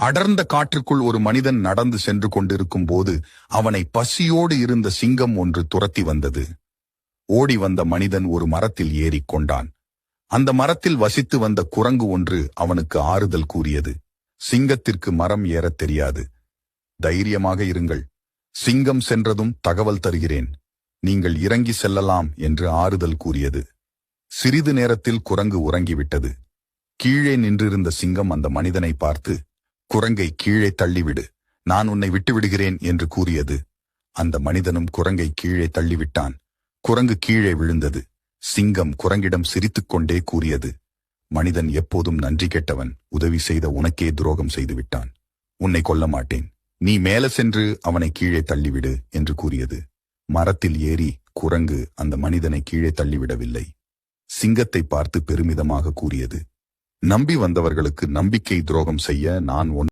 அடர்ந்த காற்றுக்குள் ஒரு மனிதன் நடந்து சென்று கொண்டிருக்கும் போது அவனை பசியோடு இருந்த சிங்கம் ஒன்று துரத்தி வந்தது. ஓடி வந்த மனிதன் ஒரு மரத்தில் ஏறிக் கொண்டான். அந்த மரத்தில் வசித்து வந்த குரங்கு ஒன்று அவனுக்கு ஆறுதல் கூறியது. சிங்கத்திற்கு மரம் ஏறத் தெரியாது. தைரியமாக இருங்கள். சிங்கம் சென்றதும் தகவல் தருகிறேன். நீங்கள் இறங்கி செல்லலாம் என்று ஆறுதல் கூறியது. சிறிது நேரத்தில் குரங்கு உறங்கிவிட்டது. கீழே நின்றிருந்த சிங்கம் அந்த மனிதனை பார்த்து, குரங்கை கீழே தள்ளிவிடு, நான் உன்னை விட்டுவிடுகிறேன் என்று கூறியது. அந்த மனிதனும் குரங்கை கீழே தள்ளிவிட்டான். குரங்கு கீழே விழுந்தது. சிங்கம் குரங்கிடம் சிரித்துக்கொண்டே கூறியது, மனிதன் எப்போதும் நன்றி கெட்டவன். உதவி செய்த உனக்கே துரோகம் செய்து விட்டான். உன்னை கொல்ல மாட்டேன். நீ மேல சென்று அவனை கீழே தள்ளிவிடு என்று கூறியது. மரத்தில் ஏறி குரங்கு அந்த மனிதனை கீழே தள்ளிவிடவில்லை. சிங்கத்தை பார்த்து பெருமிதமாக கூறியது, நம்பி வந்தவர்களுக்கு நம்பிக்கை துரோகம் செய்ய நான்